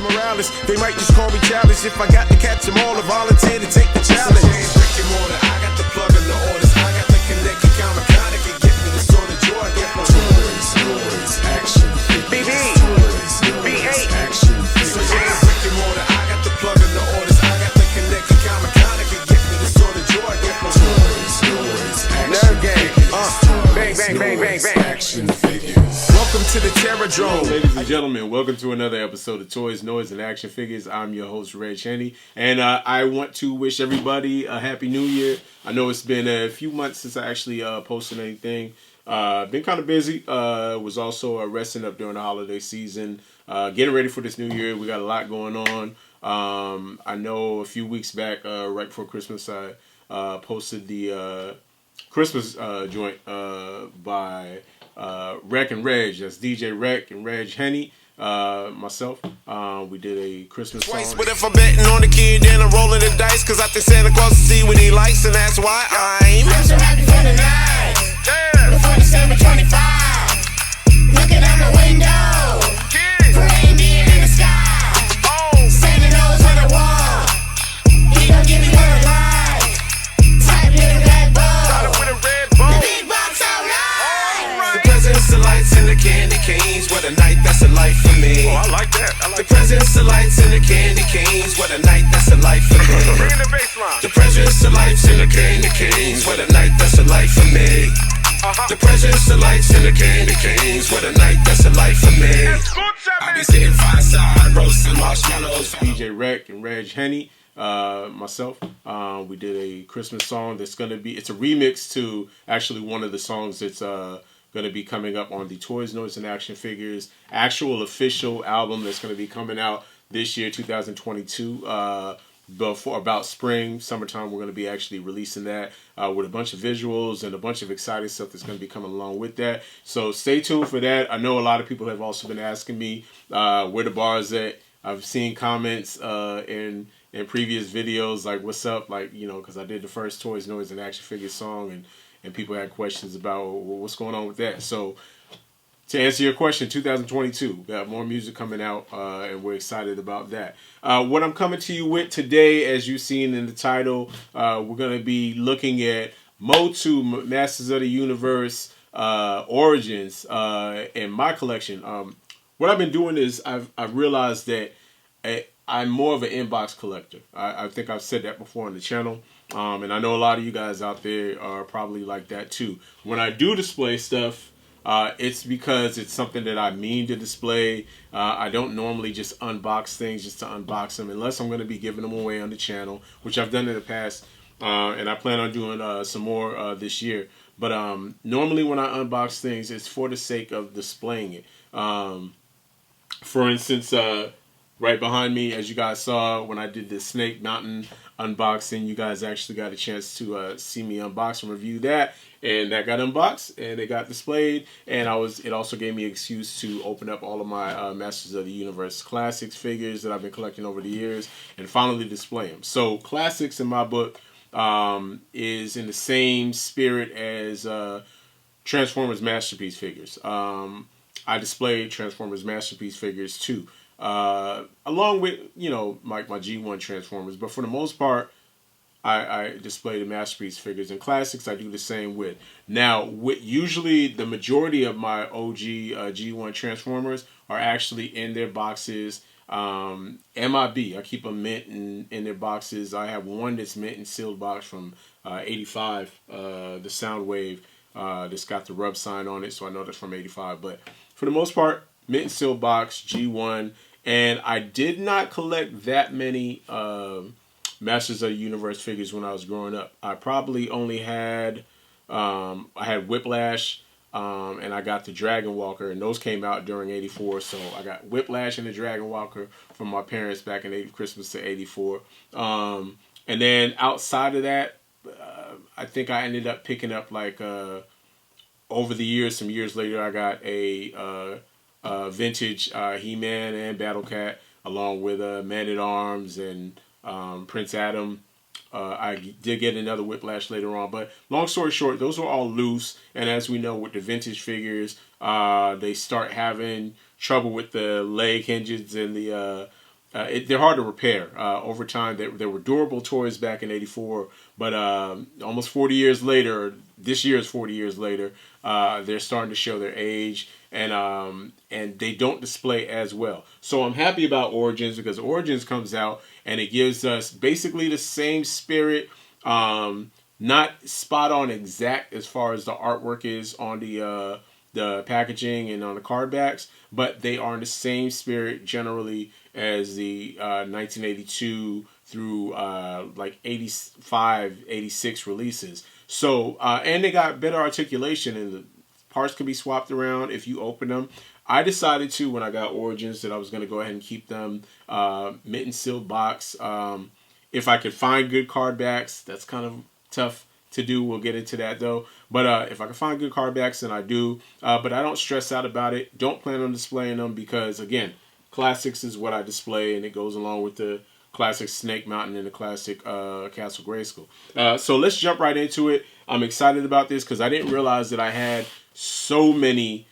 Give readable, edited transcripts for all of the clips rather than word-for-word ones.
Morales. They might just call me childish if I got to catch them all or volunteer to take the challenge. Brick and mortar, I got the plug and the orders. I got the connect account mechanic and get me the sort of joy I get from toys, action, BB, B8, action. So yeah, brick and mortar, I got the plug and the orders. I got the connect account mechanic and get me the sort of joy I get from toys, action. Nerve game, bang, bang, bang, bang, bang. Action figures. Welcome to the Terror Drone. Ladies and gentlemen, welcome to another episode of Toys, Noise, and Action Figures. I'm your host, Regg, Henny, and I want to wish everybody a Happy New Year. I know it's been a few months since I actually posted anything. Been kind of busy. Was also resting up during the holiday season. Getting ready for this new year. We got a lot going on. I know a few weeks back, right before Christmas, I posted the Christmas joint by Regg and Regg. That's DJ Regg and Regg Henny. Myself, we did a Christmas song. But if I'm betting on the kid, then I'm rolling the dice, cause I think Santa Claus will see what he likes, and that's why I'm so happy for the night. Before December 25, looking out the window, reindeer in the sky. Santa knows what I want. He gon' give me what I like. Type little red bow. The big box, alright. The presents, the lights, and the candy canes. What a night, that's a life for me. Oh, I like that. The presents, the lights, and the candy canes. What a night, that's a life for me. Bring in the bass line. The presents, the lights, and the candy canes. What a night, that's a life for me. The presents, the lights, and the candy canes. What a night, that's a life for me. I be sitting fireside, roasting marshmallows. DJ Regg and Regg Henny. Myself, we did a Christmas song that's gonna be. It's a remix to actually one of the songs that's going to be coming up on the Toys, Noise, and Action Figures actual official album that's going to be coming out this year, 2022. Before about spring, summertime, we're going to be actually releasing that with a bunch of visuals and a bunch of exciting stuff that's going to be coming along with that. So stay tuned for that. I know a lot of people have also been asking me where the bar is at. I've seen comments in previous videos like, what's up? Like, you know, because I did the first Toys, Noise, and Action Figures song, and people had questions about what's going on with that. So to answer your question, 2022, got more music coming out, and we're excited about that. What I'm coming to you with today, as you've seen in the title, we're going to be looking at Motu, Masters of the Universe, Origins, in my collection. What I've been doing is I've realized that I'm more of an inbox collector. I think I've said that before on the channel. And I know a lot of you guys out there are probably like that too. When I do display stuff, it's because it's something that I mean to display. I don't normally just unbox things just to unbox them unless I'm going to be giving them away on the channel, which I've done in the past. And I plan on doing some more this year. But normally when I unbox things, it's for the sake of displaying it. For instance, right behind me, as you guys saw when I did the Snake Mountain unboxing, you guys actually got a chance to see me unbox and review that, and that got unboxed and it got displayed, and it also gave me an excuse to open up all of my Masters of the Universe Classics figures that I've been collecting over the years and finally display them. So Classics in my book is in the same spirit as Transformers Masterpiece figures. I display Transformers Masterpiece figures too. Along with, you know, my G1 Transformers. But for the most part, I display the Masterpiece figures. And Classics, I do the same with. Now, usually the majority of my OG G1 Transformers are actually in their boxes. MIB, I keep them mint in their boxes. I have one that's mint and sealed box from 85, the Soundwave, that's got the rub sign on it, so I know that's from 85. But for the most part, mint and sealed box, G1. And I did not collect that many Masters of the Universe figures when I was growing up. I probably only had, I had Whiplash, and I got the Dragon Walker, and those came out during 84. So I got Whiplash and the Dragon Walker from my parents back in Christmas to 84. And then outside of that, I think I ended up picking up like, over the years, some years later, I got a vintage He-Man and Battle Cat, along with Man-at-Arms and Prince Adam. I did get another Whiplash later on, but long story short, those were all loose. And as we know, with the vintage figures, they start having trouble with the leg hinges and the they're hard to repair. Over time, they were durable toys back in '84, but almost 40 years later, this year is 40 years later, they're starting to show their age, and they don't display as well. So I'm happy about Origins, because Origins comes out and it gives us basically the same spirit, not spot on exact as far as the artwork is on the packaging and on the card backs, but they are in the same spirit generally as the 1982 through like 85, 86 releases. So, and they got better articulation, and the parts can be swapped around if you open them. I decided to, when I got Origins, that I was going to go ahead and keep them mint and sealed box. If I could find good card backs, that's kind of tough to do. We'll get into that though. But if I can find good card backs, then I do. But I don't stress out about it. Don't plan on displaying them because, again, classics is what I display, and it goes along with the classic Snake Mountain and the classic Castle Grayskull. So let's jump right into it. I'm excited about this because I didn't realize that I had so many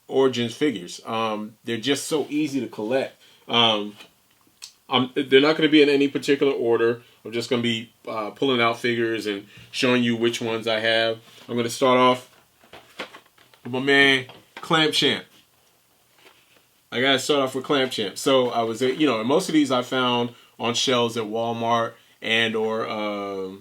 Origins figures. They're just so easy to collect. They're not going to be in any particular order. I'm just going to be pulling out figures and showing you which ones I have. I'm going to start off with my man, Clam Champ. I got to start off with Clam Champ. So I was, most of these I found on shelves at Walmart and or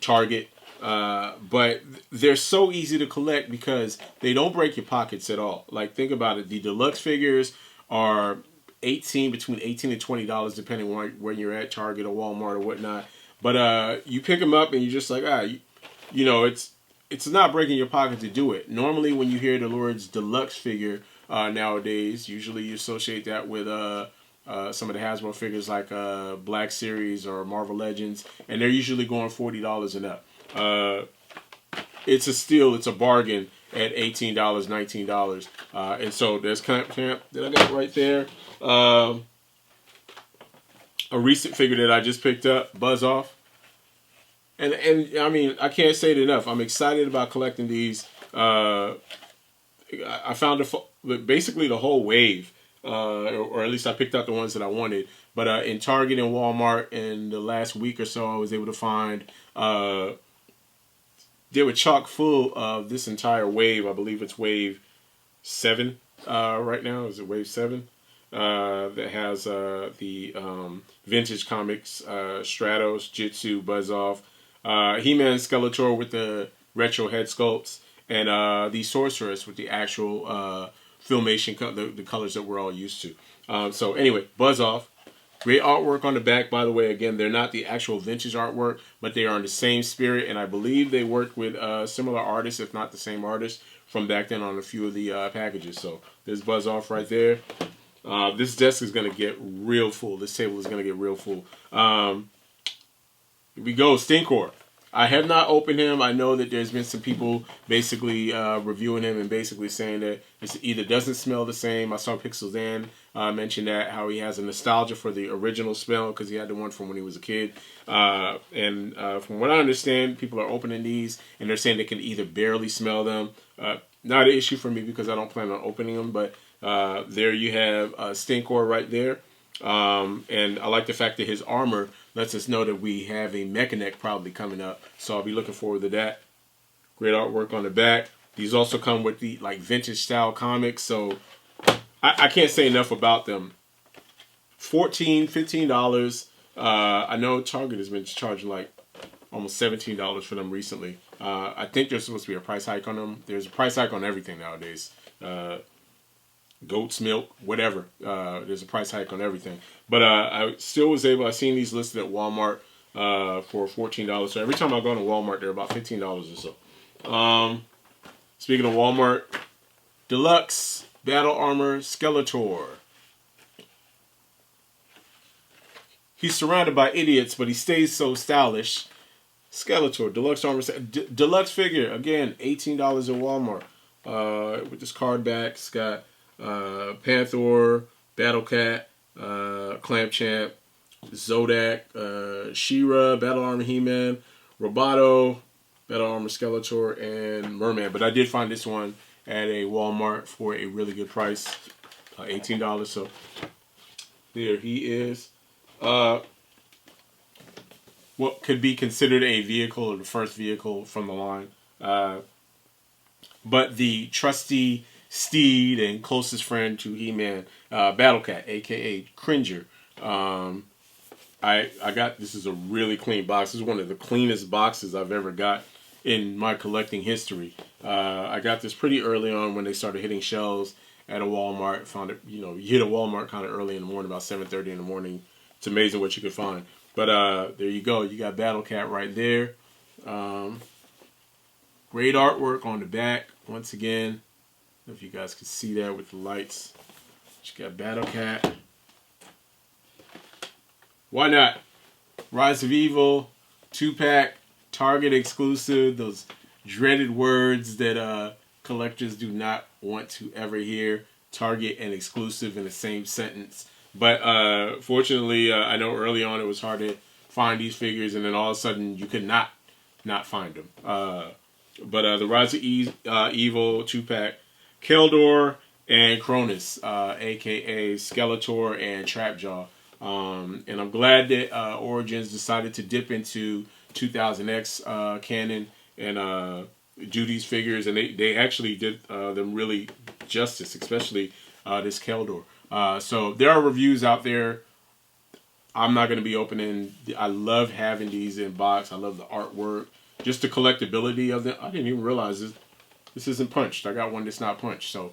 Target. But they're so easy to collect because they don't break your pockets at all. Like, think about it. The deluxe figures are between $18 and $20, depending on where you're at, Target or Walmart or whatnot. But you pick them up and you're just like, it's not breaking your pocket to do it. Normally, when you hear the words deluxe figure nowadays, usually you associate that with some of the Hasbro figures like Black Series or Marvel Legends, and they're usually going $40 and up. It's a steal. It's a bargain at $18, $19. And so there's Clam Champ that I got right there. A recent figure that I just picked up, Buzz Off. And I mean, I can't say it enough. I'm excited about collecting these. I found basically the whole wave, or at least I picked out the ones that I wanted. But in Target and Walmart in the last week or so, I was able to find they were chock full of this entire wave. I believe it's wave 7 right now. Is it wave 7? That has the vintage comics, Stratos, Jitsu, Buzz Off, He-Man, Skeletor with the retro head sculpts, and the Sorceress with the actual filmation, the colors that we're all used to. So anyway, Buzz Off. Great artwork on the back, by the way. Again, they're not the actual vintage artwork, but they are in the same spirit, and I believe they worked with similar artists, if not the same artists, from back then on a few of the packages. So there's Buzz Off right there. This desk is going to get real full. This table is going to get real full. Here we go, Stinkor. I have not opened him. I know that there's been some people basically reviewing him and basically saying that it either doesn't smell the same. I saw Pixels Dan mention that, how he has a nostalgia for the original smell because he had the one from when he was a kid. And from what I understand, people are opening these and they're saying they can either barely smell them. Not an issue for me because I don't plan on opening them, but there you have Stinkor right there. And I like the fact that his armor lets us know that we have a Mechanic probably coming up. So I'll be looking forward to that. Great artwork on the back. These also come with the vintage style comics. So I can't say enough about them. $14, $15. I know Target has been charging almost $17 for them recently. I think there's supposed to be a price hike on them. There's a price hike on everything nowadays. Goat's milk, whatever. There's a price hike on everything. But I still was able, I've seen these listed at Walmart for $14. So every time I go to Walmart, they're about $15 or so. Speaking of Walmart, Deluxe Battle Armor Skeletor. He's surrounded by idiots, but he stays so stylish. Skeletor, Deluxe Armor, Deluxe figure. Again, $18 at Walmart. With this card back, it's got Panther, Battle Cat, Clam Champ, Zodak, She-Ra, Battle Armor He-Man, Roboto, Battle Armor Skeletor, and Merman. But I did find this one at a Walmart for a really good price, $18. So There he is. What could be considered a vehicle, or the first vehicle from the line. But the trusty steed and closest friend to He-Man, Battle Cat, a.k.a. Cringer. I got, this is a really clean box. This is one of the cleanest boxes I've ever got in my collecting history. I got this pretty early on when they started hitting shelves at a Walmart. Found it, you hit a Walmart kind of early in the morning, about 7:30 in the morning. It's amazing what you could find. But there you go. You got Battle Cat right there. Great artwork on the back. Once again, I don't know if you guys can see that with the lights. You got Battle Cat. Why not? Rise of Evil, 2-pack, Target exclusive. Those dreaded words that collectors do not want to ever hear. Target and exclusive in the same sentence. But fortunately, I know early on it was hard to find these figures, and then all of a sudden you could not find them. But the Rise of Evil 2-pack, Keldor and Cronus, a.k.a. Skeletor and Trapjaw. And I'm glad that Origins decided to dip into 2000X canon and do these figures, and they actually did them really justice, especially this Keldor. So there are reviews out there. I'm not going to be opening. I love having these in box. I love the artwork, just the collectability of them. I didn't even realize this isn't punched. I got one that's not punched, so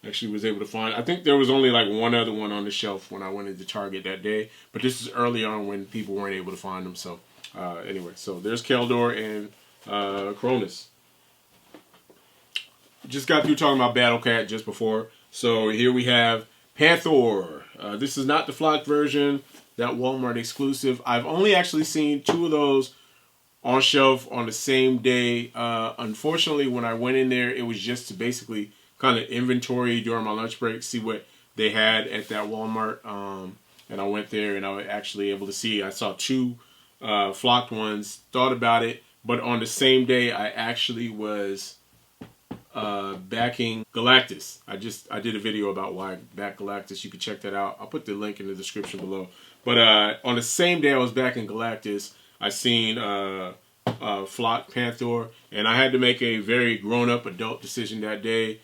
actually was able to find. I think there was only like one other one on the shelf when I went into Target that day, but this is early on when people weren't able to find them. So anyway, so there's Keldor and Cronus. Just got through talking about Battle Cat just before, so here we have Panther. This is not the flocked version, that Walmart exclusive. I've only actually seen 2 of those on shelf on the same day. Unfortunately, when I went in there, it was just to basically kind of inventory during my lunch break, see what they had at that Walmart. And I went there and I was actually able to see. I saw 2 flocked ones, thought about it, but on the same day, I actually was backing Galactus. I did a video about why I back Galactus. You can check that out. I'll put the link in the description below. But on the same day I was backing Galactus, I seen flocked Panther, and I had to make a very grown-up adult decision that day.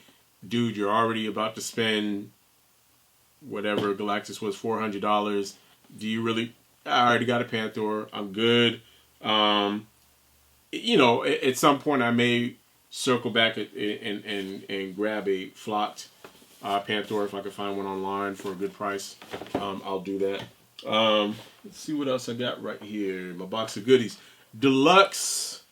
Dude, you're already about to spend whatever Galactus was, $400. Do you really? I already got a Panther. I'm good. At some point I may circle back and grab a flocked Panther if I can find one online for a good price. I'll do that. Let's see what else I got right here. My box of goodies. Deluxe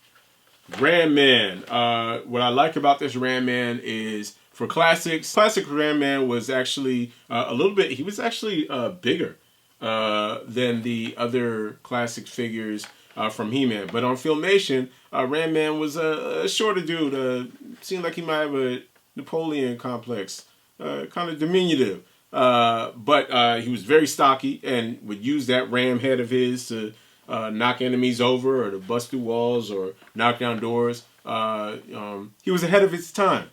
Ram Man. What I like about this Ram Man is for classics. Classic Ram Man was actually a little bit. He was actually bigger than the other classic figures from He-Man. But on Filmation, Ram Man was a shorter dude. Seemed like he might have a Napoleon complex. Kind of diminutive. But he was very stocky and would use that ram head of his to knock enemies over or to bust through walls or knock down doors. He was ahead of his time.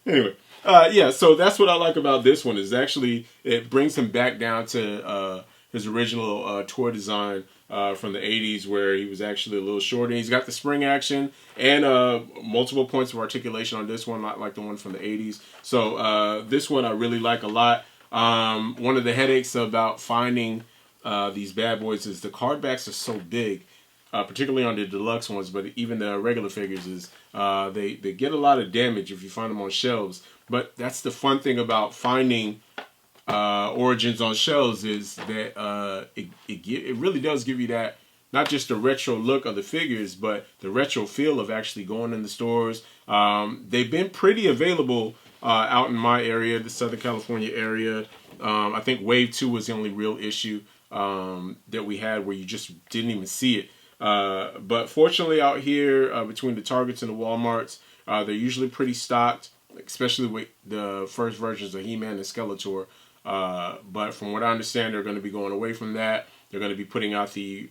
Anyway, yeah, so that's what I like about this one is actually it brings him back down to his original toy design from the 80s where he was actually a little shorter. He's got the spring action and multiple points of articulation on this one, not like the one from the 80s. So this one I really like a lot. One of the headaches about finding these bad boys is the card backs are so big, particularly on the deluxe ones, but even the regular figures is they get a lot of damage if you find them on shelves. But that's the fun thing about finding Origins on shelves is that it really does give you that, not just the retro look of the figures, but the retro feel of actually going in the stores. They've been pretty available out in my area, the Southern California area. I think Wave 2 was the only real issue that we had where you just didn't even see it. But fortunately out here, between the Targets and the Walmarts, they're usually pretty stocked, especially with the first versions of He-Man and Skeletor. But from what I understand, they're going to be going away from that. They're going to be putting out the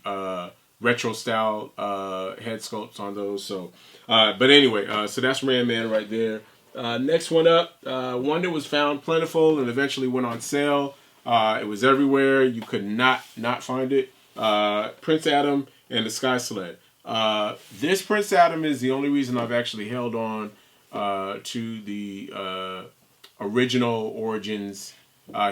retro style head sculpts on those. So, but anyway, so that's Ram Man right there. Next one up, one that was found plentiful and eventually went on sale. It was everywhere. You could not find it. Prince Adam and the Sky Sled. This Prince Adam is the only reason I've actually held on to the original Origins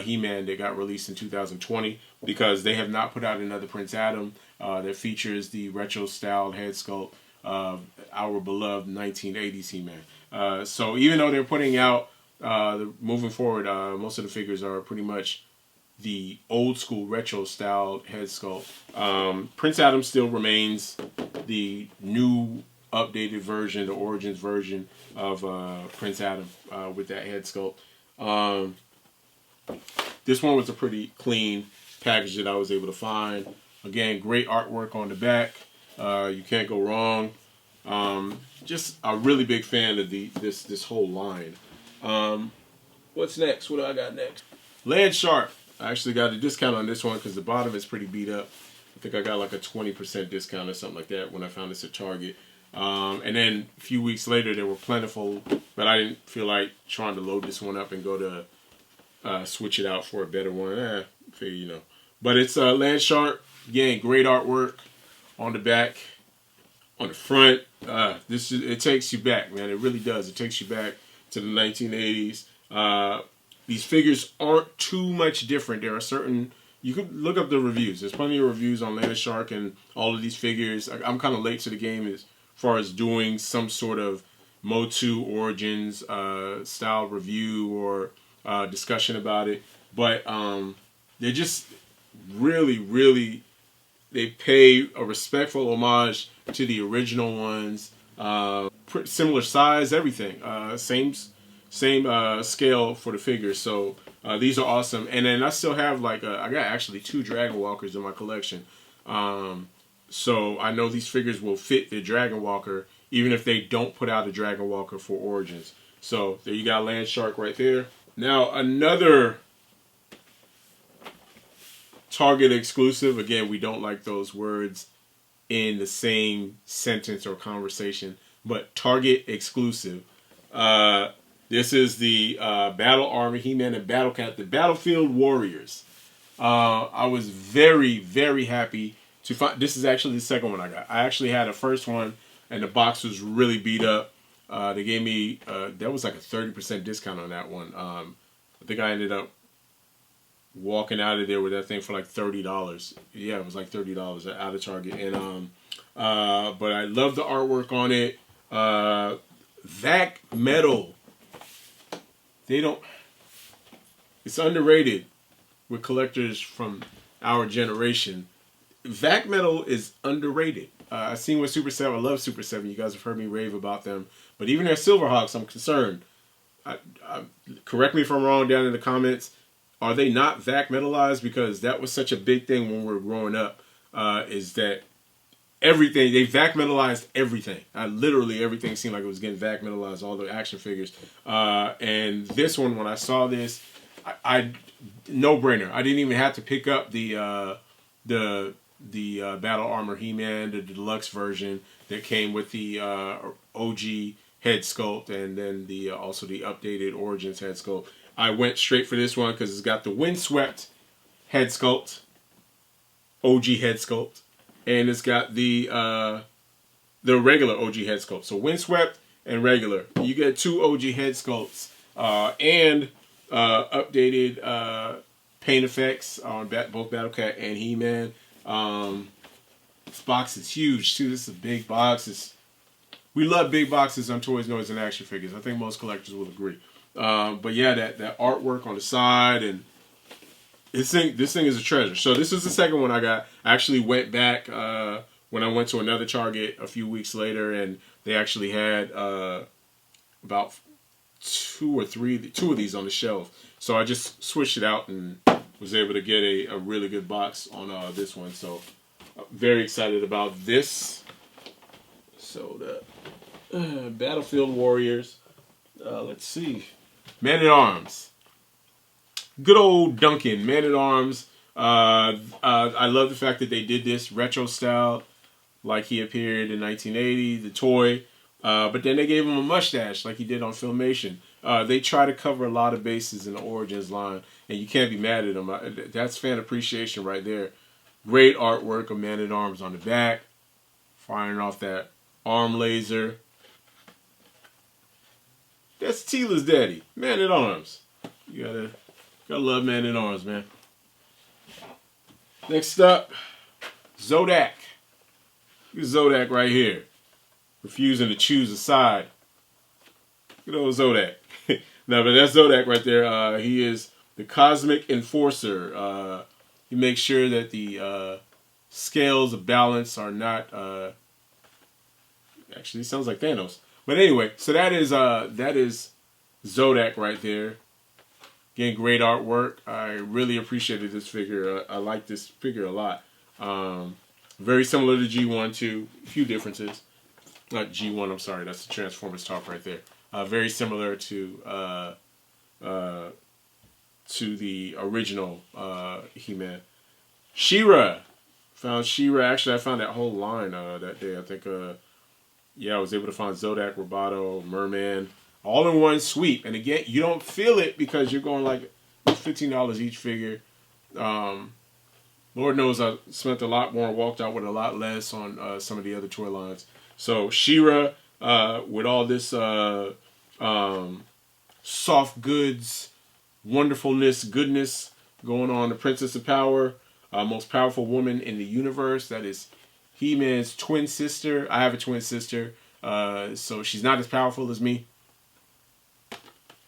He-Man that got released in 2020, because they have not put out another Prince Adam that features the retro-styled head sculpt of our beloved 1980s He-Man. So even though they're putting out, moving forward, most of the figures are pretty much the old school retro styled head sculpt. Prince Adam still remains the new updated version, the Origins version of Prince Adam with that head sculpt. This one was a pretty clean package that I was able to find. Again, great artwork on the back. You can't go wrong. Just a really big fan of this whole line. What's next? What do I got next? Landshark. I actually got a discount on this one because the bottom is pretty beat up. I think I got like a 20% discount or something like that when I found this at Target. And then a few weeks later, they were plentiful, but I didn't feel like trying to load this one up and go to switch it out for a better one. Figure, you know. But it's Landshark. Again, great artwork on the back, on the front. It takes you back, man. It really does. It takes you back to the 1980s. These figures aren't too much different. There are certain, you could look up the reviews. There's plenty of reviews on Landshark and all of these figures. I'm kind of late to the game as far as doing some sort of Motu Origins style review or discussion about it. But they're just really, they pay a respectful homage to the original ones. Similar size, everything. Same scale for the figures. So these are awesome. And then I still have I got actually 2 Dragon Walkers in my collection. So I know these figures will fit the Dragon Walker even if they don't put out a Dragon Walker for Origins. So there you got Landshark right there. Now another Target exclusive. Again, we don't like those words in the same sentence or conversation, but Target exclusive. This is the Battle Armor He-Man and Battle Cat, the Battlefield Warriors. I was very happy to find. This is actually the second one I got. I actually had a first one, and the box was really beat up. They gave me that was like a 30% discount on that one. I think I ended up walking out of there with that thing for like $30. Yeah, it was like $30 out of Target. And but I love the artwork on it. Vac Metal. It's underrated with collectors from our generation. Vac Metal is underrated. I've seen with Super 7. I love Super 7. You guys have heard me rave about them. But even their Silverhawks, I'm concerned. Correct me if I'm wrong down in the comments. Are they not Vac Metalized? Because that was such a big thing when we were growing up. Is that everything, they Vac Metalized everything. Literally everything seemed like it was getting Vac Metalized, all the action figures. And this one, when I saw this, I no brainer. I didn't even have to pick up the Battle Armor He-Man, the deluxe version that came with the OG head sculpt, and then also the updated Origins head sculpt. I went straight for this one because it's got the windswept head sculpt, OG head sculpt, and it's got the regular OG head sculpt. So windswept and regular. You get 2 OG head sculpts and updated paint effects on both Battle Cat and He-Man. This box is huge too. This is a big box. We love big boxes on Toys, Noise, and Action Figures. I think most collectors will agree. But yeah, that artwork on the side, and this thing is a treasure. So this is the second one I got. I actually went back when I went to another Target a few weeks later, and they actually had about 2 of these on the shelf. So I just switched it out and was able to get a really good box on this one. So very excited about this. So the Battlefield Warriors. Let's see. Man-at-Arms. Good old Duncan, Man-at-Arms. I love the fact that they did this retro style like he appeared in 1980. The toy But then they gave him a mustache like he did on Filmation. They try to cover a lot of bases in the Origins line, and you can't be mad at them. That's fan appreciation right there. Great artwork of Man-at-Arms on the back, firing off that arm laser. That's Tila's daddy, Man-at-Arms. You gotta love Man-at-Arms, man. Next up, Zodak. Look at Zodak right here, refusing to choose a side. Good old Zodak. No, but that's Zodak right there. He is the Cosmic Enforcer. He makes sure that the scales of balance are not. Actually, it sounds like Thanos. But anyway, so that is Zodak right there. Again, great artwork. I really appreciated this figure. I like this figure a lot. Very similar to G1 too. A few differences. Not G1, I'm sorry. That's the Transformers talk right there. Very similar to the original He-Man. She-Ra. Found She-Ra. Actually, I found that whole line that day. I think, I was able to find Zodak, Roboto, Merman, all in one sweep. And again, you don't feel it because you're going like $15 each figure. Lord knows I spent a lot more and walked out with a lot less on some of the other toy lines. So She-Ra with all this soft goods, wonderfulness, goodness going on. The Princess of Power, most powerful woman in the universe. That is He-Man's twin sister. I have a twin sister, so she's not as powerful as me.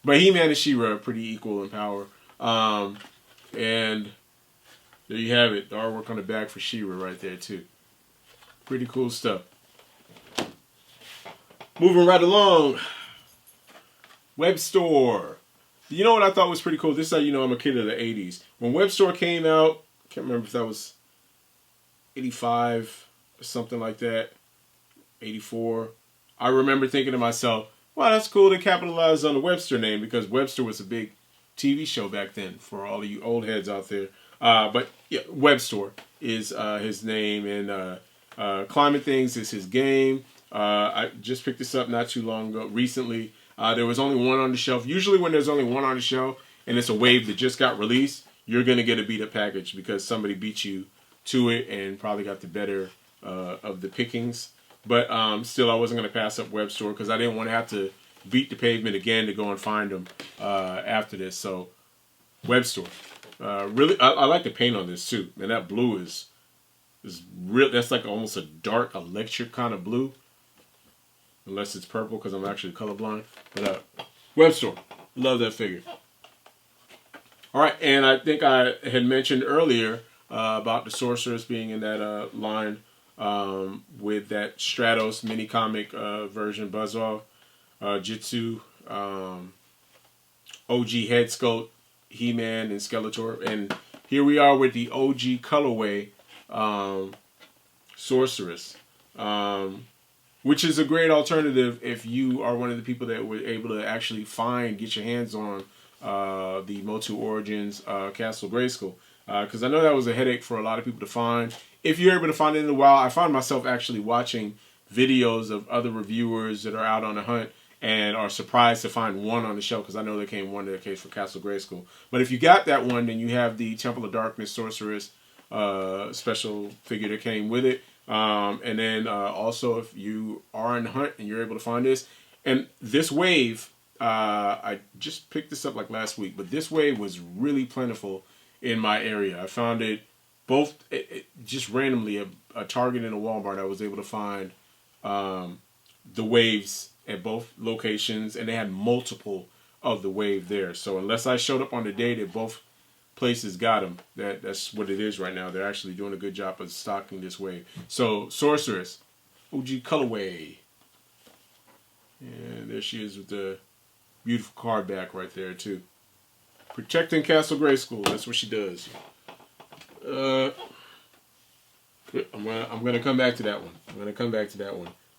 But He-Man and She-Ra are pretty equal in power. And there you have it. The artwork on the back for She-Ra right there, too. Pretty cool stuff. Moving right along. Web Store. You know what I thought was pretty cool? This is how you know I'm a kid of the 80s. When Web Store came out, I can't remember if that was 85 or something like that. 84. I remember thinking to myself, wow, that's cool to capitalize on the Webster name because Webster was a big TV show back then for all of you old heads out there. But yeah, Web Store is his name, and Climate Things is his game. I just picked this up not too long ago, recently. There was only one on the shelf. Usually when there's only one on the shelf and it's a wave that just got released, you're going to get a beat up package because somebody beat you to it and probably got the better of the pickings. But still, I wasn't going to pass up Web Store because I didn't want to have to beat the pavement again to go and find them after this. So, Web Store. Really, I like the paint on this too. And that blue is real. That's like almost a dark electric kind of blue. Unless it's purple because I'm actually colorblind. But Web Store. Love that figure. All right, and I think I had mentioned earlier about the Sorceress being in that line with that Stratos mini comic version Buzzsaw, Jitsu, OG head sculpt, He-Man, and Skeletor. And here we are with the OG colorway Sorceress, which is a great alternative if you are one of the people that were able to actually get your hands on the Motu Origins Castle Grayskull. Because I know that was a headache for a lot of people to find. If you're able to find it in the wild, I find myself actually watching videos of other reviewers that are out on the hunt and are surprised to find one on the shelf because I know there came one in the case for Castle Grayskull. But if you got that one, then you have the Temple of Darkness Sorceress special figure that came with it. And then also if you are in the hunt and you're able to find this. And this wave, I just picked this up like last week, but this wave was really plentiful in my area. I found it both just randomly a Target and a Walmart. I was able to find the waves at both locations, and they had multiple of the wave there. So unless I showed up on the day that both places got them, that's what it is right now. They're actually doing a good job of stocking this wave. So Sorceress, OG colorway, and there she is with the beautiful card back right there too. Protecting Castle Grayskull. That's what she does. I'm gonna come back to that one.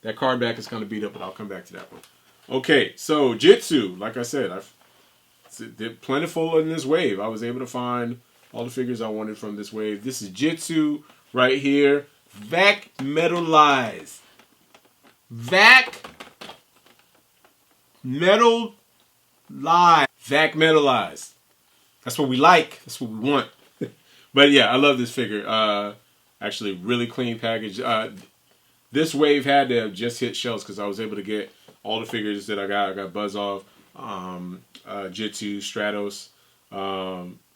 That card back is kind of beat up, but I'll come back to that one. Okay, so Jitsu. Like I said, they're plentiful in this wave. I was able to find all the figures I wanted from this wave. This is Jitsu right here. Vac metalized. Vac Metalized. Vac metalized. That's what we like. That's what we want. But yeah, I love this figure. Actually, really clean package. This wave had to have just hit shelves because I was able to get all the figures that I got. I got Buzz Off, Jitsu, Stratos,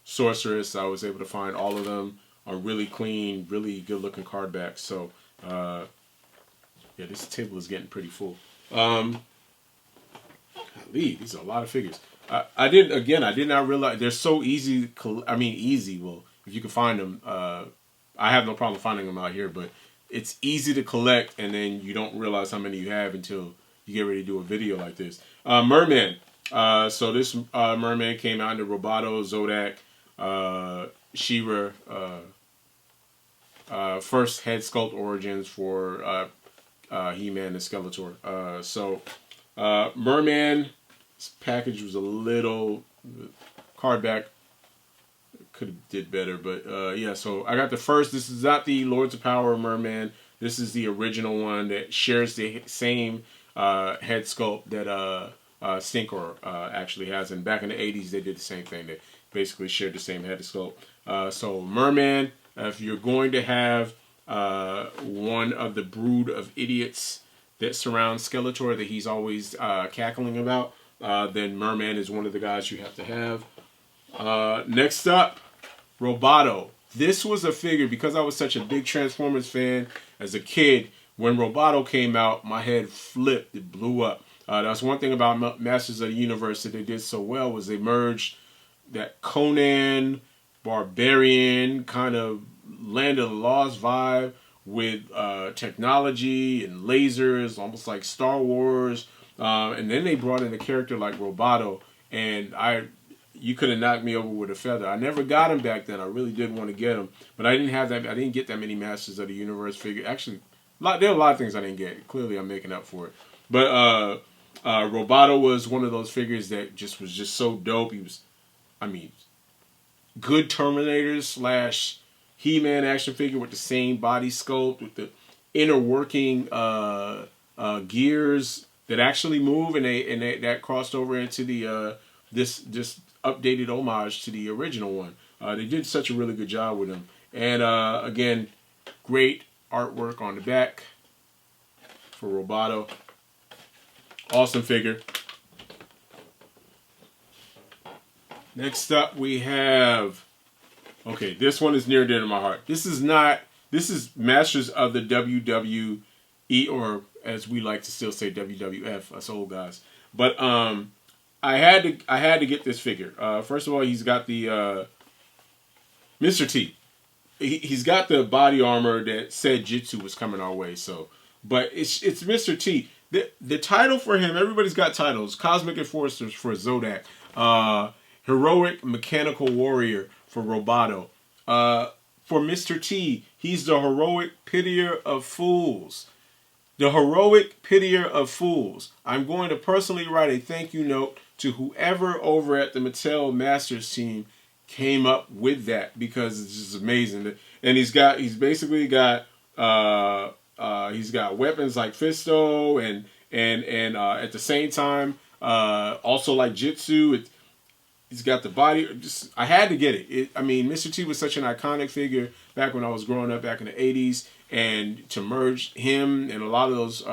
Sorceress. I was able to find all of them on really clean, really good looking card backs. So yeah, this table is getting pretty full. These are a lot of figures. I did not realize they're so easy. Easy. Well, if you can find them, I have no problem finding them out here. But it's easy to collect, and then you don't realize how many you have until you get ready to do a video like this. Merman. So this Merman came out in the Roboto, Zodak, She-Ra, first head sculpt origins for He-Man and Skeletor. Merman. This package was a little card back. Could have did better, but yeah. So I got the first. This is not the Lords of Power Merman. This is the original one that shares the same head sculpt that Stinkor actually has. And back in the 80s, they did the same thing. They basically shared the same head sculpt. So Merman, if you're going to have one of the brood of idiots that surround Skeletor that he's always cackling about, then Merman is one of the guys you have to have. Next up, Roboto. This was a figure, because I was such a big Transformers fan as a kid, when Roboto came out, my head flipped. It blew up. That's one thing about Masters of the Universe that they did so well, was they merged that Conan, Barbarian, kind of Land of the Lost vibe with technology and lasers, almost like Star Wars. And then they brought in a character like Roboto, and you could have knocked me over with a feather. I never got him back then. I really did want to get him, but I didn't get that many Masters of the Universe figures. Actually, there are a lot of things I didn't get. Clearly, I'm making up for it. But Roboto was one of those figures that was just so dope. He was, good Terminator / He-Man action figure with the same body sculpt, with the inner working gears that actually move, and that crossed over into the this updated homage to the original one. They did such a really good job with them, and again, great artwork on the back for Roboto. Awesome figure. Next up, we have. Okay, this one is near and dear to my heart. This is Masters of the WWE, or as we like to still say, WWF, us old guys. But I had to get this figure. First of all, he's got the Mr. T. He's got the body armor that said Jitsu was coming our way. So, but it's Mr. T. The title for him, everybody's got titles. Cosmic Enforcers for Zodak. Heroic Mechanical Warrior for Roboto. For Mr. T, he's the Heroic Pitier of Fools. The Heroic Pitier of Fools. I'm going to personally write a thank you note to whoever over at the Mattel Masters team came up with that, because it's just amazing. And he's basically got he's got weapons like Fisto and at the same time also like Jitsu. He's got the body. I had to get it. Mr. T was such an iconic figure back when I was growing up back in the 80s. And to merge him and a lot of those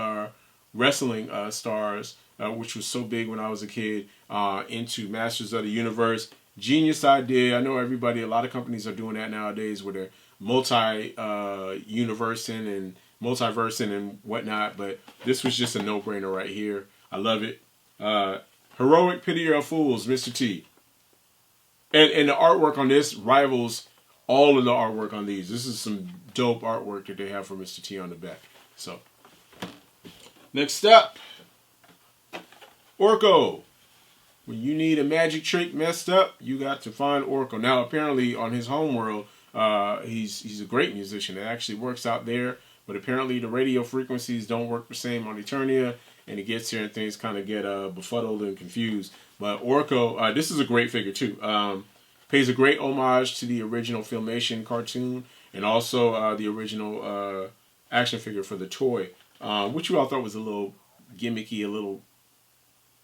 wrestling stars, which was so big when I was a kid, into Masters of the Universe. Genius idea. I know a lot of companies are doing that nowadays, where they're multi-universing and multiversing and whatnot. But this was just a no-brainer right here. I love it. Heroic Pitier of Fools, Mr. T. And the artwork on this rivals all of the artwork on these. This is some dope artwork that they have for Mr. T on the back. So, next up, Orco. When you need a magic trick messed up, you got to find Orco. Now, apparently, on his homeworld, he's a great musician. It actually works out there, but apparently the radio frequencies don't work the same on Eternia, and he gets here and things kind of get befuddled and confused. But Orco, this is a great figure too. Pays a great homage to the original Filmation cartoon, and also the original action figure for the toy, which you all thought was a little gimmicky, a little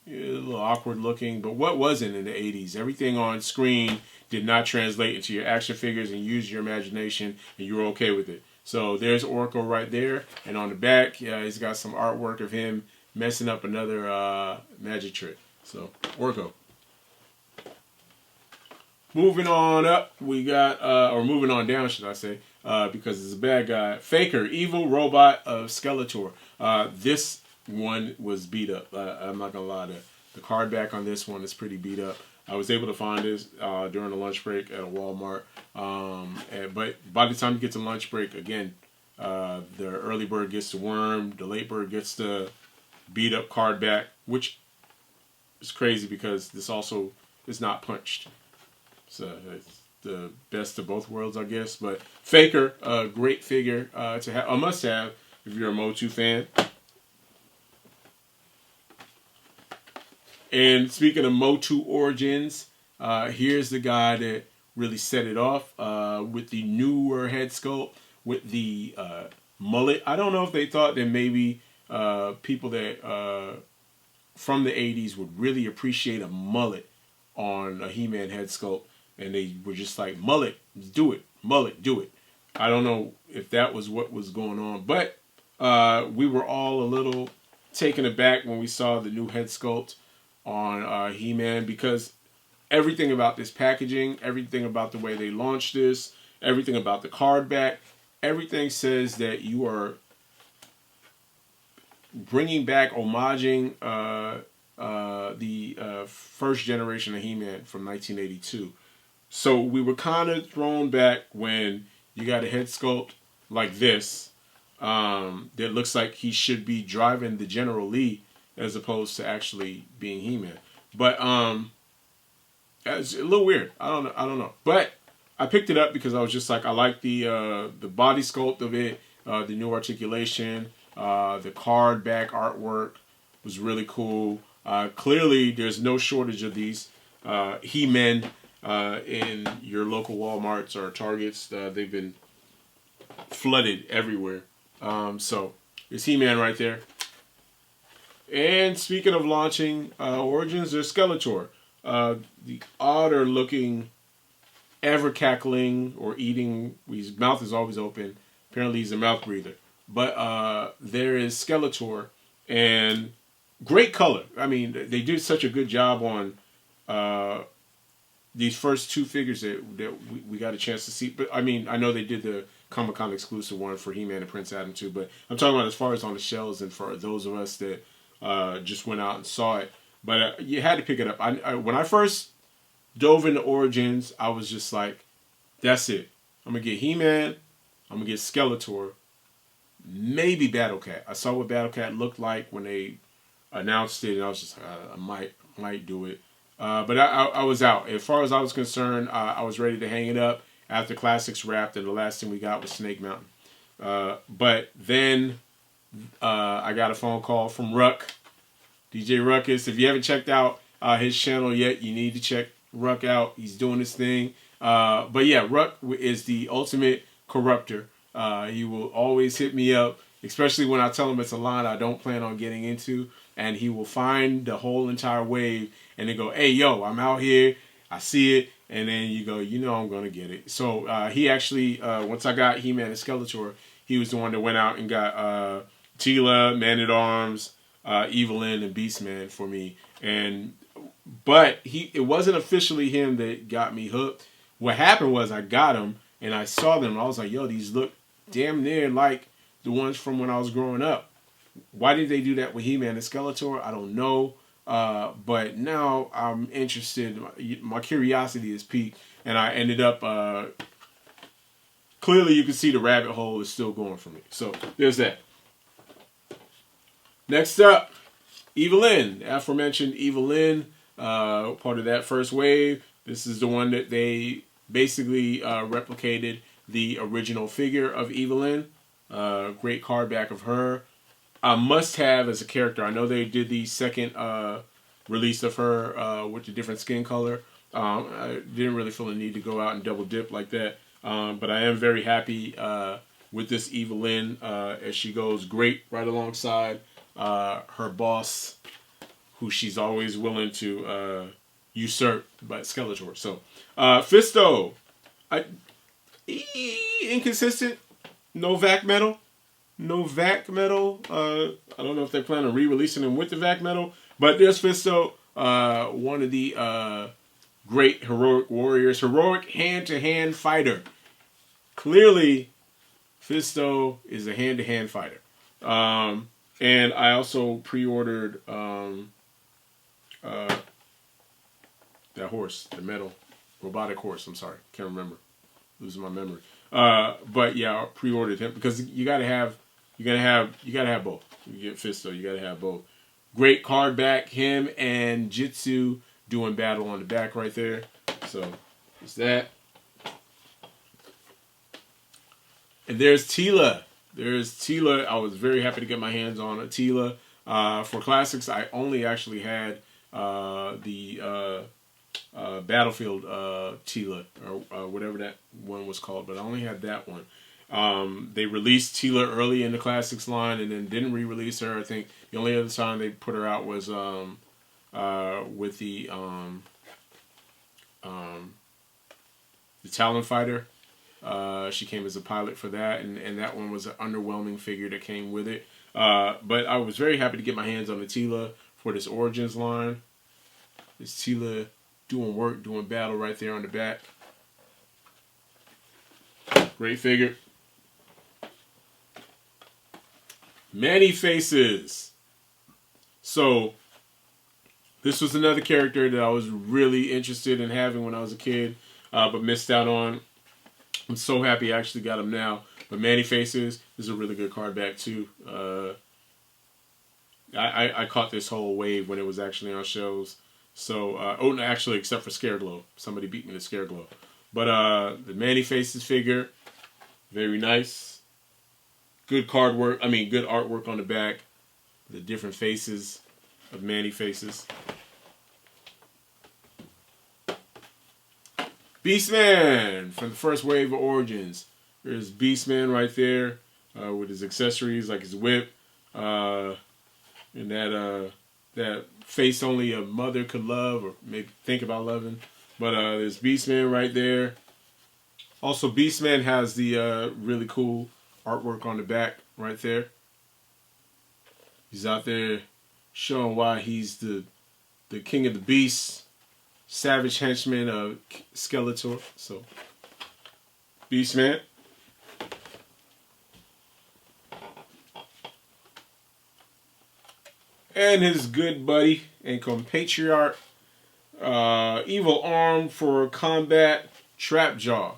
a little awkward looking, but what wasn't in the 80s? Everything on screen did not translate into your action figures and use your imagination, and you were okay with it. So there's Orco right there, and on the back, he's got some artwork of him messing up another magic trick. So Orco. Moving on up, we got, or moving on down, should I say, because it's a bad guy. Faker, evil robot of Skeletor. This one was beat up. I'm not gonna lie, the card back on this one is pretty beat up. I was able to find this during a lunch break at a Walmart. But by the time you get to lunch break, again, the early bird gets the worm, the late bird gets the beat up card back, which is crazy because this also is not punched. So it's the best of both worlds, I guess. But Faker, a great figure to have, a must-have if you're a Motu fan. And speaking of Motu origins, here's the guy that really set it off with the newer head sculpt, with the mullet. I don't know if they thought that maybe people that from the 80s would really appreciate a mullet on a He-Man head sculpt. And they were just like, mullet, do it. Mullet, do it. I don't know if that was what was going on. But we were all a little taken aback when we saw the new head sculpt on He-Man. Because everything about this packaging, everything about the way they launched this, everything about the card back, everything says that you are bringing back, homaging the first generation of He-Man from 1982. So we were kind of thrown back when you got a head sculpt like this that looks like he should be driving the General Lee as opposed to actually being He-Man. But it's a little weird. I don't know. But I picked it up because I was just like, I like the body sculpt of it, the new articulation, the card back artwork was really cool. Clearly, there's no shortage of these He-Men in your local Walmarts or Targets. They've been flooded everywhere. So there's He-Man right there. And speaking of launching origins, there's Skeletor. The odder looking, ever cackling or eating. His mouth is always open. Apparently he's a mouth breather. But there is Skeletor. And great color. I mean, they did such a good job on these first two figures that we got a chance to see. But I mean, I know they did the Comic-Con exclusive one for He-Man and Prince Adam too. But I'm talking about as far as on the shelves and for those of us that just went out and saw it. But you had to pick it up. When I first dove into Origins, I was just like, that's it. I'm going to get He-Man. I'm going to get Skeletor. Maybe Battle Cat. I saw what Battle Cat looked like when they announced it, and I was just I might do it. But I was out. As far as I was concerned, I was ready to hang it up after Classics wrapped, and the last thing we got was Snake Mountain. But then I got a phone call from Ruck, DJ Ruckus. If you haven't checked out his channel yet, you need to check Ruck out. He's doing his thing. But yeah, Ruck is the ultimate corruptor. He will always hit me up, especially when I tell him it's a line I don't plan on getting into. And he will find the whole entire wave and then go, hey, yo, I'm out here. I see it. And then you go, you know I'm going to get it. So he actually, once I got He-Man and Skeletor, he was the one that went out and got Tila, Man-at-Arms, Evelyn, and Beastman for me. But it wasn't officially him that got me hooked. What happened was I got him and I saw them. And I was like, yo, these look damn near like the ones from when I was growing up. Why did they do that with He-Man and Skeletor? I don't know. But now I'm interested. My curiosity is piqued. And I ended up... clearly you can see the rabbit hole is still going for me. So there's that. Next up, Evelyn. The aforementioned Evelyn. Part of that first wave. This is the one that they basically replicated the original figure of Evelyn. Great card back of her. A must-have as a character. I know they did the second release of her with the different skin color. I didn't really feel the need to go out and double dip like that. But I am very happy with this Evelyn as she goes great right alongside her boss, who she's always willing to usurp by Skeletor. So, Fisto, inconsistent. No vac metal. No vac metal. I don't know if they plan on re-releasing him with the vac metal, but there's Fisto, one of the great heroic warriors, heroic hand-to-hand fighter. Clearly, Fisto is a hand-to-hand fighter. And I also pre-ordered that horse, the metal robotic horse. I'm sorry, can't remember. Losing my memory. But yeah, I pre-ordered him because you gotta have both. You get Fisto, you gotta have both. Great card back, him and Jitsu doing battle on the back right there. So there's that. And there's Tila. I was very happy to get my hands on a Tila. For classics, I only actually had the Battlefield Tila, or whatever that one was called, but I only had that one. They released Tila early in the classics line and then didn't re-release her. I think the only other time they put her out was with the Talon Fighter. She came as a pilot for that, and that one was an underwhelming figure that came with it. But I was very happy to get my hands on the Tila for this Origins line. This Tila doing work, doing battle right there on the back. Great figure. Many Faces. So, this was another character that I was really interested in having when I was a kid, but missed out on. I'm so happy I actually got him now. But Many Faces is a really good card back too. I caught this whole wave when it was actually on shows. So, actually, except for Scareglow. Somebody beat me to Scareglow. But the Many Faces figure, very nice. Good card work. Good artwork on the back. The different faces of Many Faces. Beastman from the first wave of Origins. There's Beastman right there with his accessories like his whip and that face only a mother could love or maybe think about loving. But there's Beastman right there. Also, Beastman has the really cool artwork on the back right there. He's out there showing why he's the king of the beasts, savage henchman of Skeletor. So, Beastman. And his good buddy and compatriot, Evil Arm for Combat, Trapjaw.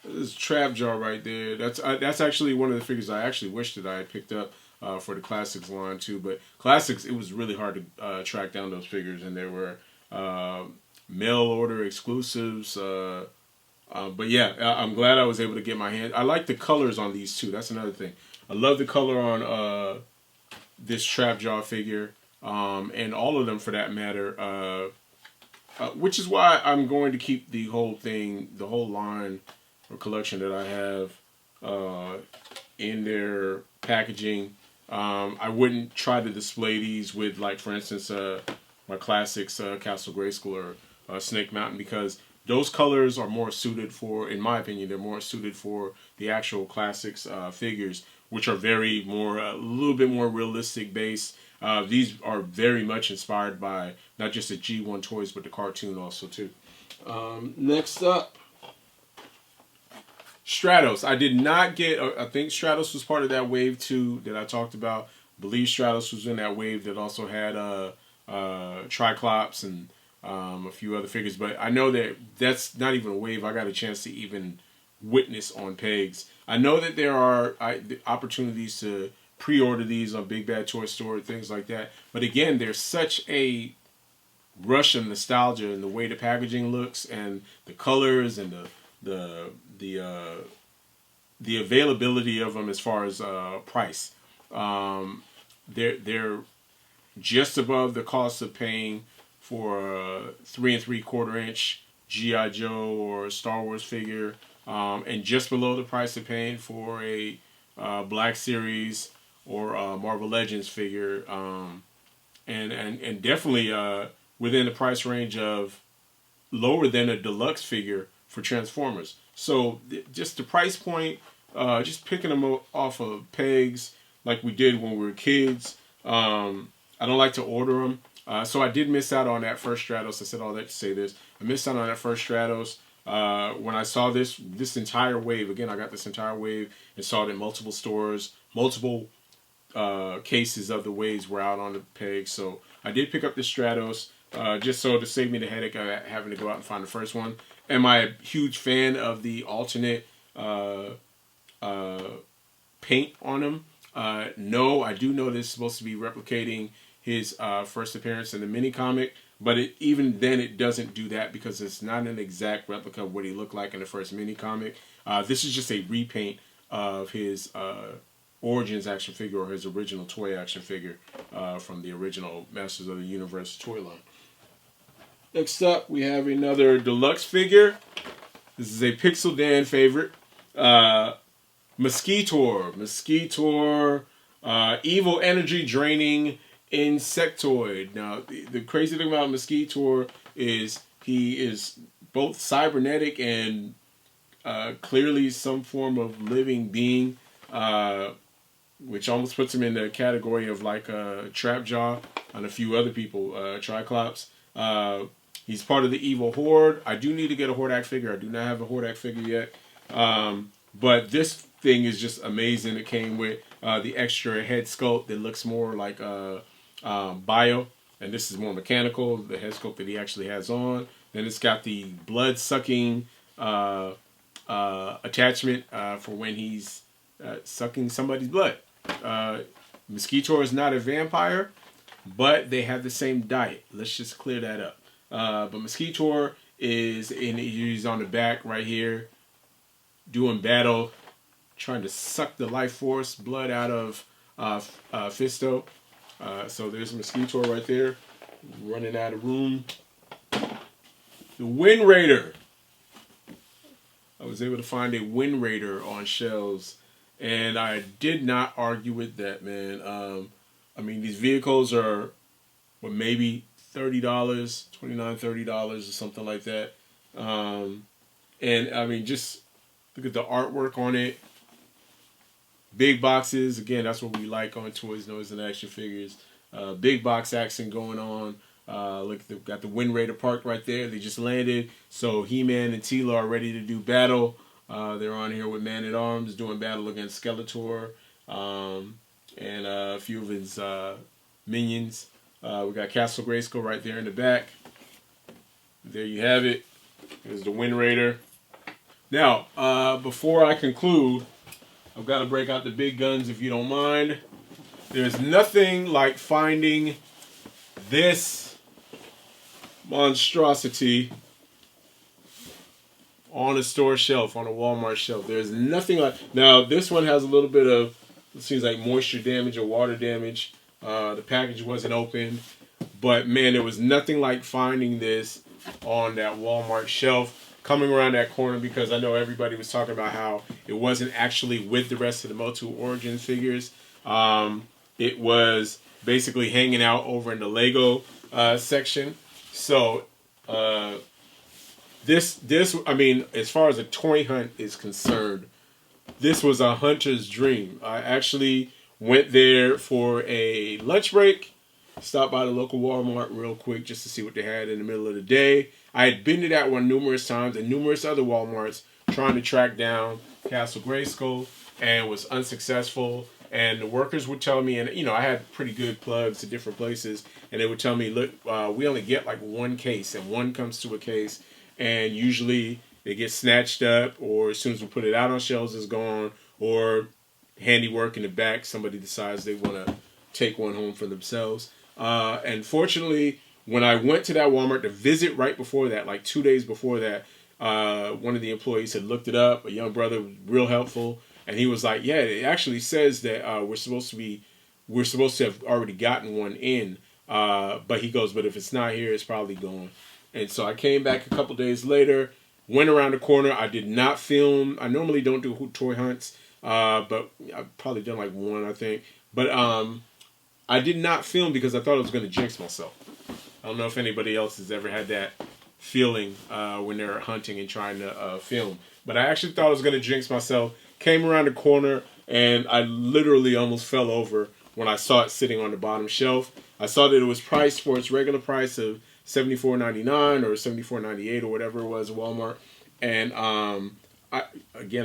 This is Trapjaw right there. That's actually one of the figures I actually wish that I had picked up for the Classics line too. But Classics, it was really hard to track down those figures, and there were mail order exclusives. But yeah, I'm glad I was able to get my hand. I like the colors on these too. That's another thing. I love the color on this Trapjaw figure, and all of them for that matter. Which is why I'm going to keep the whole thing, the whole line or collection that I have in their packaging. I wouldn't try to display these with, like, for instance, my Classics Castle Grayskull or Snake Mountain, because those colors are more suited for, in my opinion, they're more suited for the actual Classics figures, which are a little bit more realistic base. These are very much inspired by not just the G1 toys, but the cartoon also too. Next up, Stratos. I did not get, I think Stratos was part of that wave too that I talked about. I believe Stratos was in that wave that also had Triclops and a few other figures. But I know that that's not even a wave I got a chance to even witness on pegs. I know that there are opportunities to pre-order these on Big Bad Toy Store, things like that. But again, there's such a rush of nostalgia in the way the packaging looks and the colors and the availability of them as far as price. They're just above the cost of paying for a 3 3/4 inch G.I. Joe or Star Wars figure, and just below the price of paying for a Black Series or Marvel Legends figure. and definitely within the price range of lower than a deluxe figure for Transformers. So just the price point, just picking them off of pegs like we did when we were kids. I don't like to order them. So I did miss out on that first Stratos. I said all that to say this. I missed out on that first Stratos. When I saw this entire wave, again, I got this entire wave and saw it in multiple stores. Multiple cases of the waves were out on the peg. So I did pick up the Stratos just so to save me the headache of having to go out and find the first one. Am I a huge fan of the alternate paint on them? No, I do know this is supposed to be replicating his first appearance in the mini comic, but even then it doesn't do that because it's not an exact replica of what he looked like in the first mini comic. This is just a repaint of his Origins action figure, or his original toy action figure from the original Masters of the Universe toy line. Next up, we have another deluxe figure. This is a Pixel Dan favorite. Mosquitor, evil energy draining insectoid. Now, the crazy thing about Mosquitor is he is both cybernetic and clearly some form of living being, which almost puts him in the category of like Trapjaw and a few other people, Triclops. He's part of the evil Horde. I do need to get a Hordak figure. I do not have a Hordak figure yet. But this thing is just amazing. It came with the extra head sculpt that looks more like bio. And this is more mechanical, the head sculpt that he actually has on. Then it's got the blood-sucking attachment for when he's sucking somebody's blood. Mosquitor is not a vampire, but they have the same diet. Let's just clear that up. But Mosquitor he's on the back right here, doing battle, trying to suck the life force blood out of Fisto. So there's Mosquitor right there, running out of room. The Wind Raider. I was able to find a Wind Raider on shelves, and I did not argue with that, man. I mean, these vehicles are maybe $30, $29, $30 or something like that. And I mean, just look at the artwork on it. Big boxes, again, that's what we like on Toys, Noise, and Action Figures. Big box action going on. Look, they've got the Wind Raider parked right there. They just landed. So He-Man and Tila are ready to do battle. They're on here with Man-at-Arms doing battle against Skeletor and a few of his minions. We got Castle Grayskull right there in the back. There you have it. There's the Wind Raider. Now, before I conclude, I've got to break out the big guns if you don't mind. There's nothing like finding this monstrosity on a store shelf, on a Walmart shelf. There's nothing like... Now, this one has a little bit of, it seems like moisture damage or water damage. The package wasn't open. But, man, there was nothing like finding this on that Walmart shelf. Coming around that corner, because I know everybody was talking about how it wasn't actually with the rest of the Motu Origins figures. It was basically hanging out over in the Lego section. So this I mean, as far as a toy hunt is concerned, this was a hunter's dream. I actually went there for a lunch break, stopped by the local Walmart real quick just to see what they had in the middle of the day. I had been to that one numerous times and numerous other Walmarts trying to track down Castle Grayskull and was unsuccessful. And the workers would tell me, and you know, I had pretty good plugs to different places, and they would tell me, look, we only get like one case, and one comes to a case, and usually it gets snatched up, or as soon as we put it out on shelves, it's gone, or handiwork in the back, somebody decides they want to take one home for themselves. And fortunately, when I went to that Walmart to visit right before that, like 2 days before that, one of the employees had looked it up. A young brother was real helpful, and he was like, "Yeah, it actually says that we're supposed to have already gotten one in." But he goes, "But if it's not here, it's probably gone." And so I came back a couple days later, went around the corner. I did not film. I normally don't do toy hunts, but I've probably done like one, I think. But I did not film because I thought I was going to jinx myself. I don't know if anybody else has ever had that feeling when they're hunting and trying to film. But I actually thought I was going to jinx myself. Came around the corner, and I literally almost fell over when I saw it sitting on the bottom shelf. I saw that it was priced for its regular price of $74.99 or $74.98 or whatever it was at Walmart. And I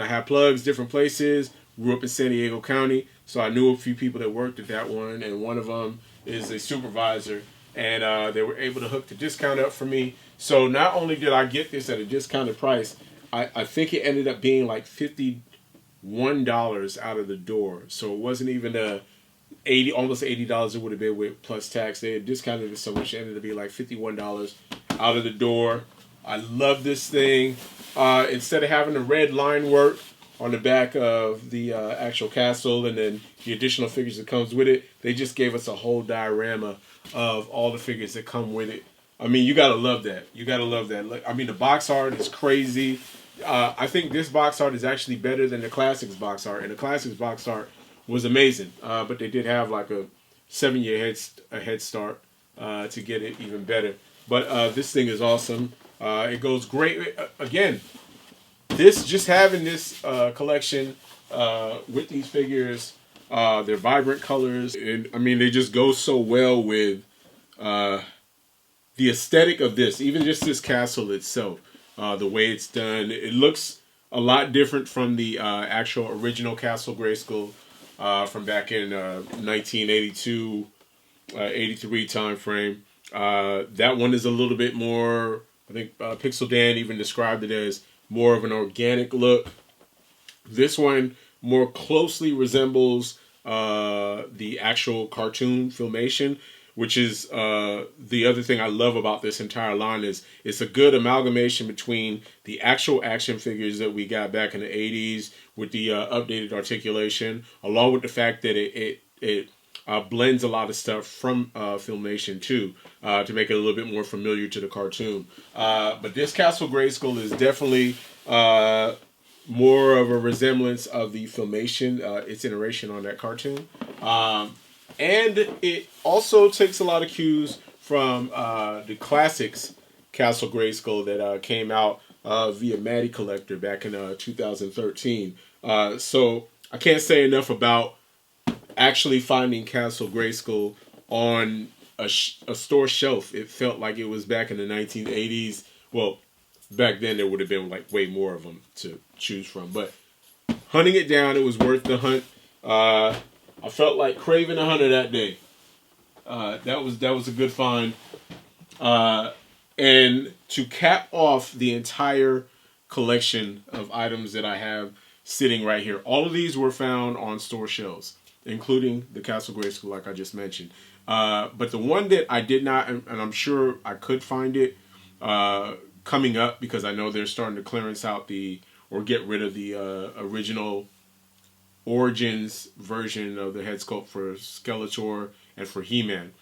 had plugs, different places. Grew up in San Diego County, so I knew a few people that worked at that one, and one of them is a supervisor. And they were able to hook the discount up for me. So not only did I get this at a discounted price, I think it ended up being like $51 out of the door. So it wasn't even almost $80 it would have been with plus tax. They had discounted it so much it ended up being like $51 out of the door. I love this thing. Instead of having the red line work on the back of the actual castle and then the additional figures that comes with it, they just gave us a whole diorama of all the figures that come with it. I mean, you gotta love that. You gotta love that. I mean, the box art is crazy. I think this box art is actually better than the Classics box art, and the Classics box art was amazing. But they did have like a 7-year head start to get it even better. But this thing is awesome. It goes great. Again, just having this collection with these figures, their vibrant colors, and I mean, they just go so well with the aesthetic of this. Even just this castle itself. The way it's done, it looks a lot different from the actual original Castle Grayskull from back in 1982, 83 time frame. That one is a little bit more, I think Pixel Dan even described it as more of an organic look. This one more closely resembles the actual cartoon filmation, which is the other thing I love about this entire line is it's a good amalgamation between the actual action figures that we got back in the 80s with the updated articulation, along with the fact that it blends a lot of stuff from filmation too, to make it a little bit more familiar to the cartoon. But this Castle Grayskull is definitely more of a resemblance of the filmation, its iteration on that cartoon. And it also takes a lot of cues from the Classics Castle Grayskull that came out via Matty Collector back in 2013. So I can't say enough about actually finding Castle Grayskull on a store shelf. It felt like it was back in the 1980s. Well, back then there would have been like way more of them to choose from. But hunting it down, it was worth the hunt. I felt like craving a hunter that day. That was a good find. And to cap off the entire collection of items that I have sitting right here, all of these were found on store shelves, including the Castle Grayskull, like I just mentioned. But the one that I did not, and I'm sure I could find it coming up, because I know they're starting to clearance out or get rid of the original Origins version of the head sculpt for Skeletor and for He-Man.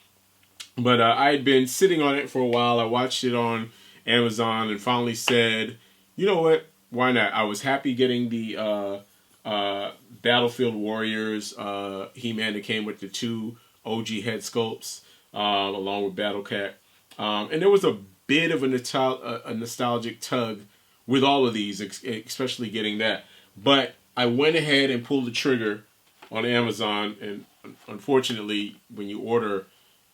But I had been sitting on it for a while. I watched it on Amazon and finally said, you know what, why not? I was happy getting the Battlefield Warriors He-Man that came with the 2 OG head sculpts along with Battle Cat. And there was a bit of a nostalgic tug with all of these, especially getting that. But I went ahead and pulled the trigger on Amazon, and unfortunately, when you order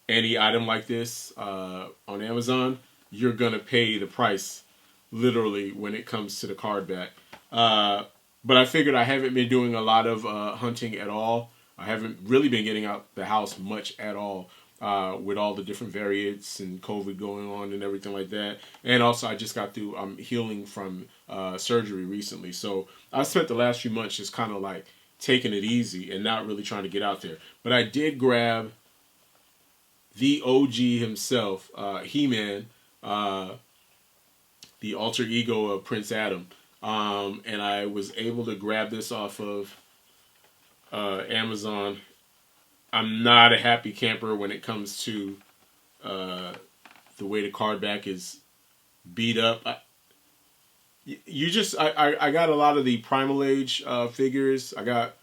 any item like this on Amazon, you're going to pay the price, literally, when it comes to the card back. But I figured I haven't been doing a lot of hunting at all. I haven't really been getting out the house much at all with all the different variants and COVID going on and everything like that. And also, I just got through healing from surgery recently. So I spent the last few months just kind of like taking it easy and not really trying to get out there. But I did grab the OG himself, He-Man, the alter ego of Prince Adam. And I was able to grab this off of Amazon. I'm not a happy camper when it comes to the way the card back is beat up. I got a lot of the Primal Age figures. I got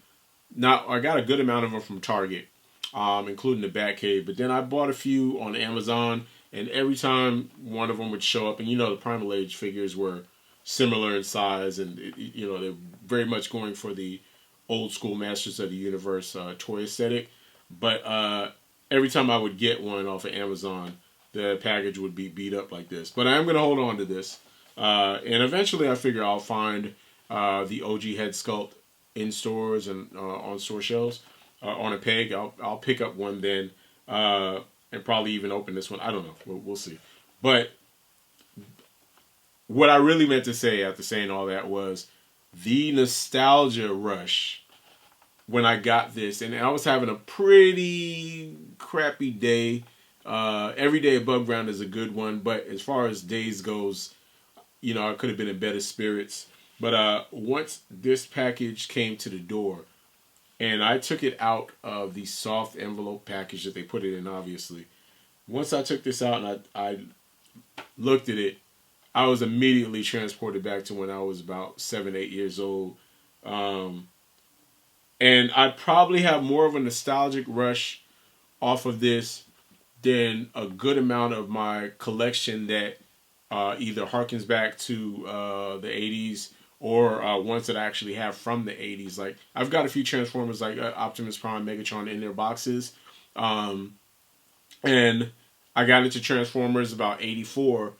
a good amount of them from Target. including the Batcave. But then I bought a few on Amazon, and every time one of them would show up, and the Primal Age figures were similar in size, and they're very much going for the old school Masters of the Universe toy aesthetic. But every time I would get one off of Amazon, the package would be beat up like this. But I am going to hold on to this. And eventually I figure I'll find the OG head sculpt in stores and on store shelves on a peg. I'll pick up one then and probably even open this one. I don't know. We'll see. But what I really meant to say after saying all that was the nostalgia rush when I got this. And I was having a pretty crappy day. Every day above ground is a good one, but as far as days goes, I could have been in better spirits. But once this package came to the door, and I took it out of the soft envelope package that they put it in, obviously. Once I took this out and I looked at it, I was immediately transported back to when I was about 7, 8 years old. And I probably have more of a nostalgic rush off of this than a good amount of my collection that either harkens back to the 80s or ones that I actually have from the 80s. Like, I've got a few Transformers like Optimus Prime, Megatron in their boxes. And I got into Transformers about 84.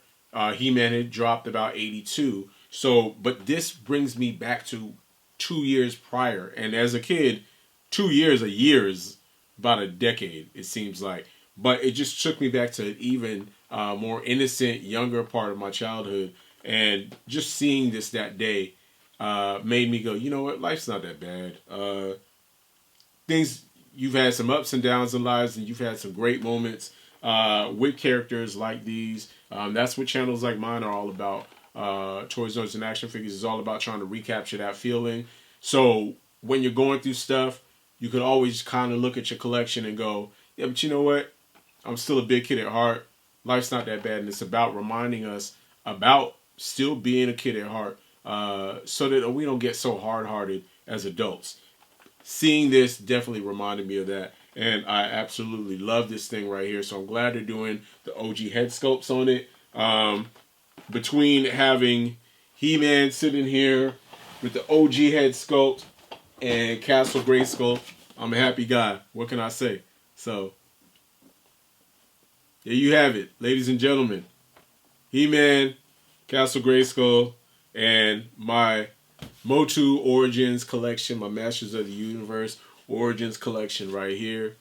He-Man had dropped about 82. So, but this brings me back to 2 years prior. And as a kid, 2 years, a year is about a decade, it seems like. But it just took me back to an even more innocent, younger part of my childhood. And just seeing this that day made me go, you know what? Life's not that bad. You've had some ups and downs in lives, and you've had some great moments with characters like these. That's what channels like mine are all about. Toys, Notes, and Action Figures is all about trying to recapture that feeling. So when you're going through stuff, you could always kind of look at your collection and go, yeah, but you know what? I'm still a big kid at heart. Life's not that bad. And it's about reminding us about still being a kid at heart so that we don't get so hard-hearted as adults. Seeing this definitely reminded me of that. And I absolutely love this thing right here. So I'm glad they're doing the OG head sculpts on it. Between having He-Man sitting here with the OG head sculpt and Castle Grayskull, I'm a happy guy. What can I say? So there you have it, ladies and gentlemen. He-Man, Castle Grayskull, and my Motu Origins collection, my Masters of the Universe Origins collection right here.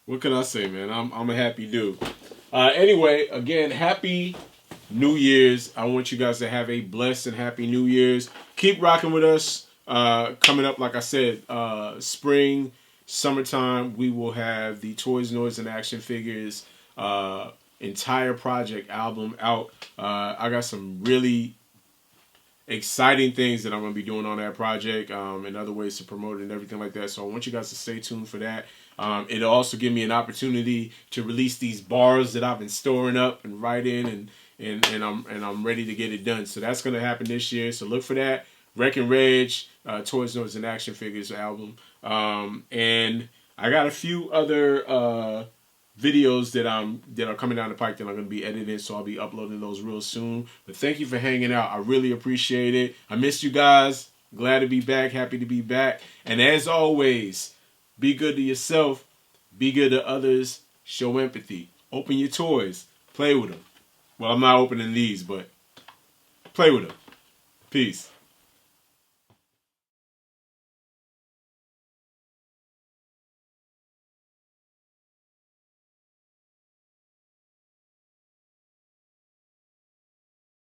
What can I say, man? I'm a happy dude. Anyway, again, happy New Year's. I want you guys to have a blessed and happy New Year's. Keep rocking with us. Coming up, like I said, spring, summertime, we will have the Toys, Noise, and Action Figures entire project album out. I got some really exciting things that I'm going to be doing on that project and other ways to promote it and everything like that. So I want you guys to stay tuned for that. It'll also give me an opportunity to release these bars that I've been storing up and writing, and I'm ready to get it done. So that's going to happen this year. So look for that. Regg and Regg, Toys, Noise, and Action Figures album. And I got a few other videos that are coming down the pike that I'm going to be editing, so I'll be uploading those real soon. But thank you for hanging out. I really appreciate it. I missed you guys. Glad to be back. Happy to be back. And as always, be good to yourself. Be good to others. Show empathy. Open your toys. Play with them. Well, I'm not opening these, but play with them. Peace.